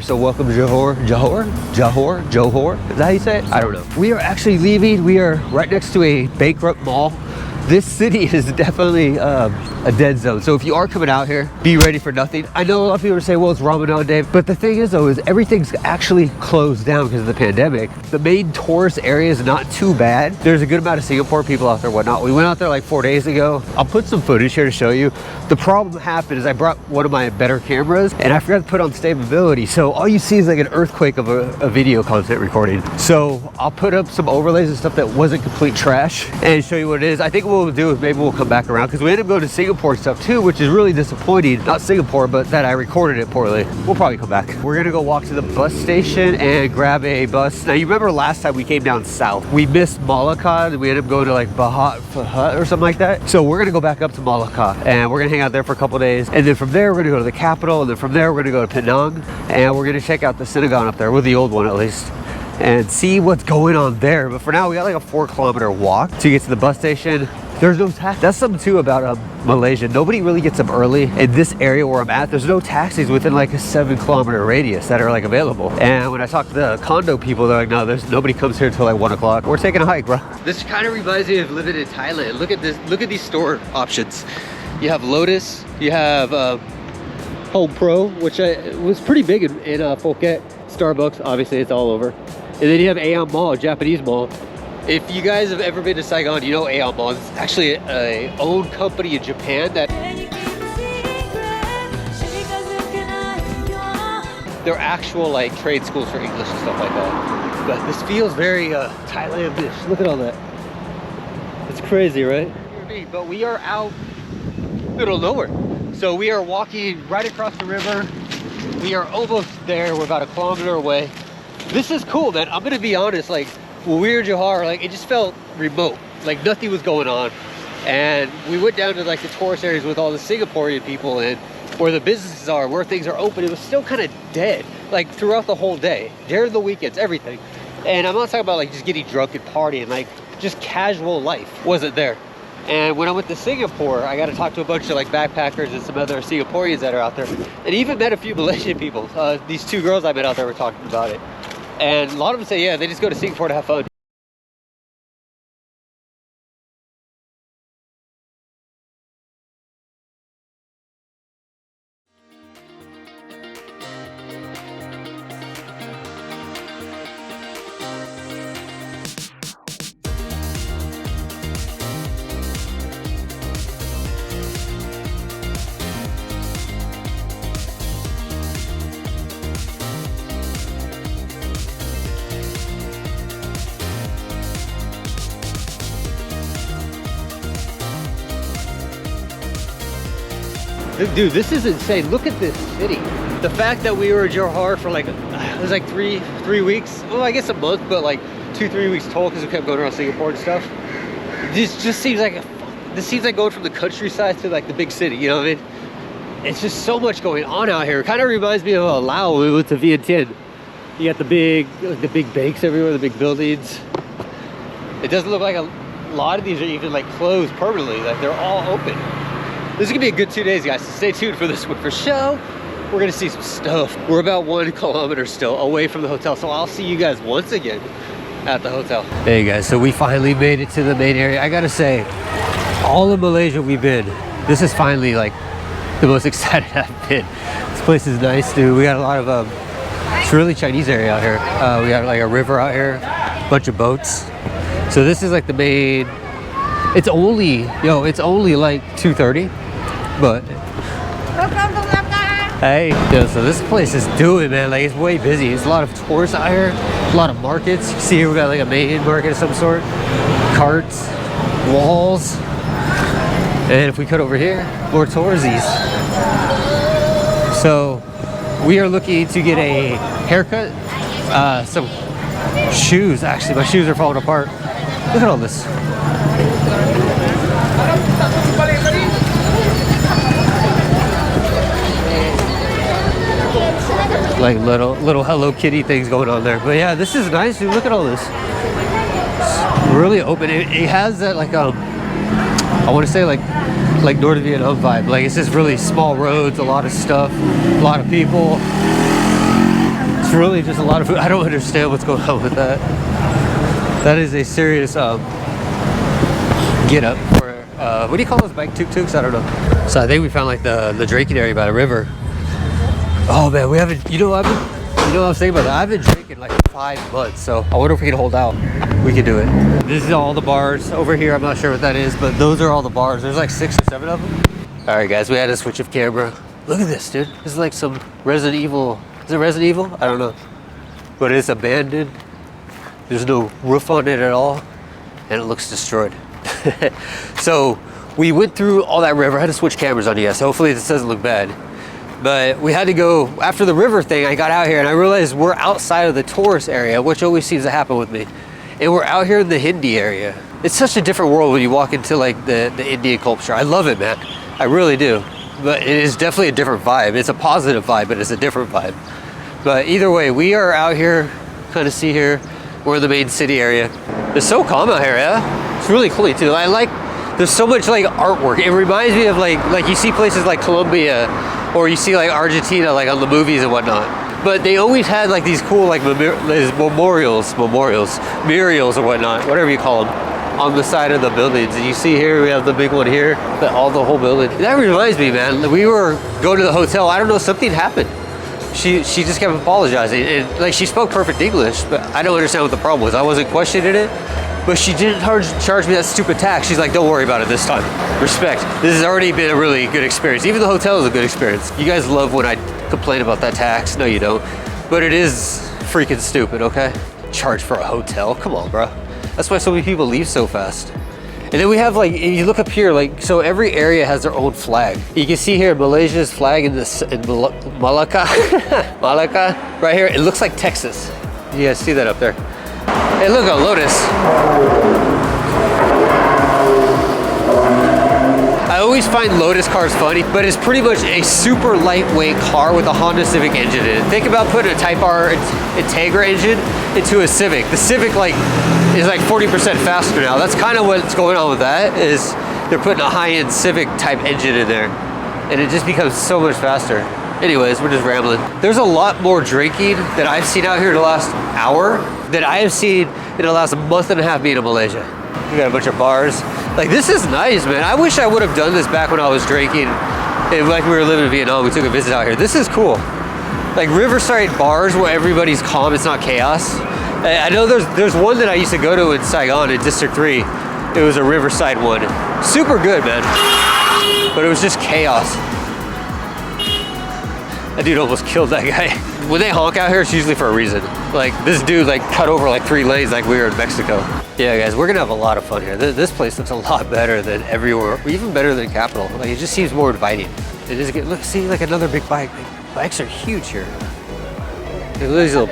So welcome to Johor. Is that how you say it? I don't know. We are actually leaving. We are right next to a bankrupt mall. This city is definitely a dead zone. So if you are coming out here, be ready for nothing. I know a lot of people are saying, well, it's Ramadan day. But the thing is, though, is everything's actually closed down because of the pandemic. The main tourist area is not too bad. There's a good amount of Singapore people out there, whatnot. We went out there like 4 days ago. I'll put some footage here to show you. The problem happened is I brought one of my better cameras and I forgot to put on stability. So all you see is like an earthquake of a video content recording. So I'll put up some overlays and stuff that wasn't complete trash and show you what it is. I think what we'll do is maybe we'll come back around because we ended up going to Singapore stuff too, which is really disappointing. Not Singapore, but that I recorded it poorly. We'll probably come back. We're gonna go walk to the bus station and grab a bus. Now you remember last time we came down south, we missed Malacca and we ended up going to like Bahat or something like that. So we're gonna go back up to Malacca and we're gonna hang out there for a couple days. And then from there, we're gonna go to the capital. And then from there, we're gonna go to Penang and we're gonna check out the synagogue up there, with the old one at least, and see what's going on there. But for now, we got like a 4-kilometer walk to get to the bus station. There's no taxi. That's something too about Malaysia. Nobody really gets up early. In this area where I'm at, there's no taxis within like a 7-kilometer radius that are like available. And when I talk to the condo people, they're like, no, there's nobody comes here until like 1 o'clock. We're taking a hike, bro. This kind of reminds me of living in Thailand. Look at this. Look at these store options. You have Lotus. You have Home Pro, which was pretty big in Phuket. Starbucks, obviously, it's all over. And then you have Aeon Mall, a Japanese mall. If you guys have ever been to Saigon, you know Aeon Mall. It's actually an owned company in Japan that they're actual like trade schools for English and stuff like that. But this feels very Thailandish. Look at all that. It's crazy, right? But we are out middle of nowhere. So we are walking right across the river. We are almost there. We're about 1 kilometer away. This is cool, man. I'm gonna be honest, like when we were in Johor, like it just felt remote. Like nothing was going on. And we went down to like the tourist areas with all the Singaporean people and where the businesses are, where things are open. It was still kind of dead, like throughout the whole day, during the weekends, everything. And I'm not talking about like just getting drunk and partying, like just casual life wasn't there. And when I went to Singapore, I got to talk to a bunch of like backpackers and some other Singaporeans that are out there. And even met a few Malaysian people. These 2 girls I met out there were talking about it. And a lot of them say, yeah, they just go to Singapore to have fun. Dude, this is insane. Look at this city. The fact that we were in Johor for like, it was like three weeks. Well, I guess a month, but like 2-3 weeks total because we kept going around Singapore and stuff. This just seems like this seems like going from the countryside to like the big city, you know what I mean? It's just so much going on out here. It kind of reminds me of Laos when we went to Vientiane. You got the big banks everywhere, the big buildings. It doesn't look like a lot of these are even like closed permanently. Like they're all open. This is gonna be a good 2 days, guys, so stay tuned for this one for show. We're gonna see some stuff. We're about 1 kilometer still away from the hotel, so I'll see you guys once again at the hotel. Hey guys, so we finally made it to the main area. I gotta say, all of Malaysia we've been, this is finally like the most excited I've been. This place is nice, dude. We got a lot of, it's really Chinese area out here. We got like a river out here, a bunch of boats. So this is like the main, it's only like 2:30. But hey, yo, so this place is doing, man. Like it's way busy. There's a lot of tourists out here, a lot of markets. You see here we got like a main market of some sort, carts, walls, and if we cut over here, more toursies. So we are looking to get a haircut, some shoes. Actually, my shoes are falling apart. Look at all this. Like little Hello Kitty things going on there. But yeah, this is nice, dude. Look at all this. It's really open. It has that like I want to say like Northern Vietnam vibe. Like it's just really small roads, a lot of stuff, a lot of people. It's really just a lot of food. I don't understand what's going on with that. That is a serious get up for what do you call those bike tuk-tuks? I don't know. So I think we found like the drinking area by the river. Oh man, we haven't, you know what I was thinking about that. I've been drinking like 5 months, so I wonder if we can hold out. We can do it. This is all the bars over here. I'm not sure what that is, but those are all the bars. There's like 6 or 7 of them. All right guys, we had a switch of camera. Look at this, dude. This is like some Resident Evil. Is it Resident Evil? I don't know. But it's abandoned. There's no roof on it at all, and it looks destroyed. So we went through all that river. I had to switch cameras on you, so hopefully this doesn't look bad. But we had to go, after the river thing, I got out here and I realized we're outside of the tourist area, which always seems to happen with me. And we're out here in the Hindi area. It's such a different world when you walk into like the Indian culture. I love it, man. I really do. But it is definitely a different vibe. It's a positive vibe, but it's a different vibe. But either way, we are out here, kind of see here, we're in the main city area. It's so calm out here, yeah? It's really cool too. I like, there's so much like artwork. It reminds me of like you see places like Colombia, or you see like Argentina, like on the movies and whatnot. But they always had like these cool like murals or whatnot, whatever you call them, on the side of the buildings. And you see here, we have the big one here, the whole building. That reminds me, man, we were going to the hotel. I don't know, something happened. She just kept apologizing, and like she spoke perfect English, but I don't understand what the problem was. I wasn't questioning it, but she didn't charge me that stupid tax. She's like, don't worry about it this time. Respect. This has already been a really good experience. Even the hotel is a good experience. You guys love when I complain about that tax. No, you don't. But it is freaking stupid, okay? Charge for a hotel? Come on, bro. That's why so many people leave so fast. And then we have like, you look up here, like, so every area has their own flag. You can see here Malaysia's flag in Malacca. Malacca, right here. It looks like Texas. You guys see that up there? Hey, look, a Lotus. I always find Lotus cars funny, but it's pretty much a super lightweight car with a Honda Civic engine in it. Think about putting a Type R Integra engine into a Civic. The Civic is like 40% faster now. That's kind of what's going on with that, is they're putting a high-end Civic type engine in there, and it just becomes so much faster. Anyways, we're just rambling. There's a lot more drinking that I've seen out here in the last hour than I have seen in the last month and a half being in Malaysia. We got a bunch of bars. Like, this is nice, man. I wish I would have done this back when I was drinking. And like we were living in Vietnam, we took a visit out here. This is cool. Like riverside bars where everybody's calm, it's not chaos. I know there's one that I used to go to in Saigon in District 3. It was a riverside one. Super good, man. But it was just chaos. That dude almost killed that guy. When they honk out here, it's usually for a reason. Like this dude like cut over like 3 lanes like we were in Mexico. Yeah guys, we're gonna have a lot of fun here. This place looks a lot better than everywhere, even better than Capital. Like it just seems more inviting. It is good. Look, see like another big bike. Bikes are huge here. Look at these little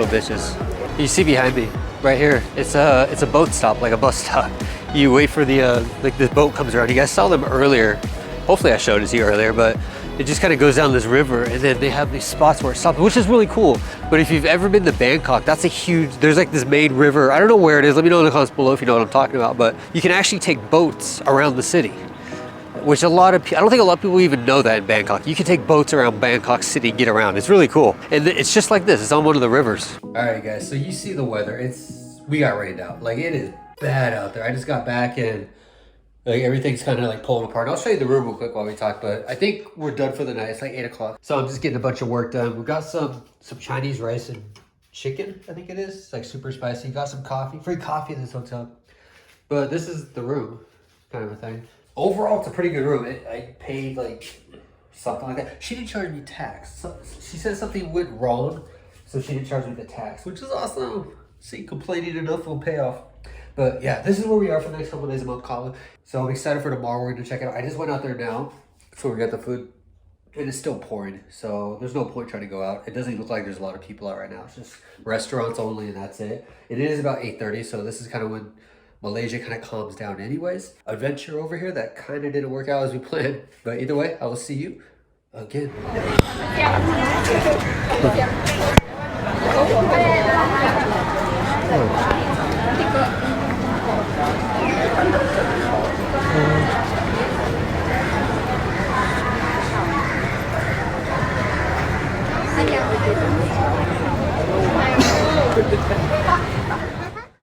bitches. You see behind me, right here, it's a boat stop, like a bus stop. You wait for the, like this boat comes around. You guys saw them earlier. Hopefully I showed it to you earlier, but it just kind of goes down this river and then they have these spots where it stops, which is really cool. But if you've ever been to Bangkok, that's a huge, there's like this main river. I don't know where it is. Let me know in the comments below if you know what I'm talking about, but you can actually take boats around the city, which I don't think a lot of people even know that in Bangkok. You can take boats around Bangkok City, get around. It's really cool. And it's just like this, it's on one of the rivers. All right guys, so you see the weather. We got rained out. Like it is bad out there. I just got back and like everything's kind of like pulling apart. I'll show you the room real quick while we talk, but I think we're done for the night. It's like 8 o'clock. So I'm just getting a bunch of work done. We've got some Chinese rice and chicken, I think it is. It's like super spicy. Got some coffee, free coffee in this hotel. But this is the room, kind of a thing. Overall, it's a pretty good room. I paid like something like that. She didn't charge me tax. So she said something went wrong, so she didn't charge me the tax, which is awesome. See, complaining enough will pay off. But yeah, this is where we are for the next couple of days of Mount Kala. So I'm excited for tomorrow. We're gonna check it out. I just went out there now, so we got the food. And it's still pouring, so there's no point trying to go out. It doesn't look like there's a lot of people out right now. It's just restaurants only, and that's it. It is about 8:30, so this is kind of when Malaysia kind of calms down anyways. Adventure over here that kind of didn't work out as we planned. But either way, I will see you again.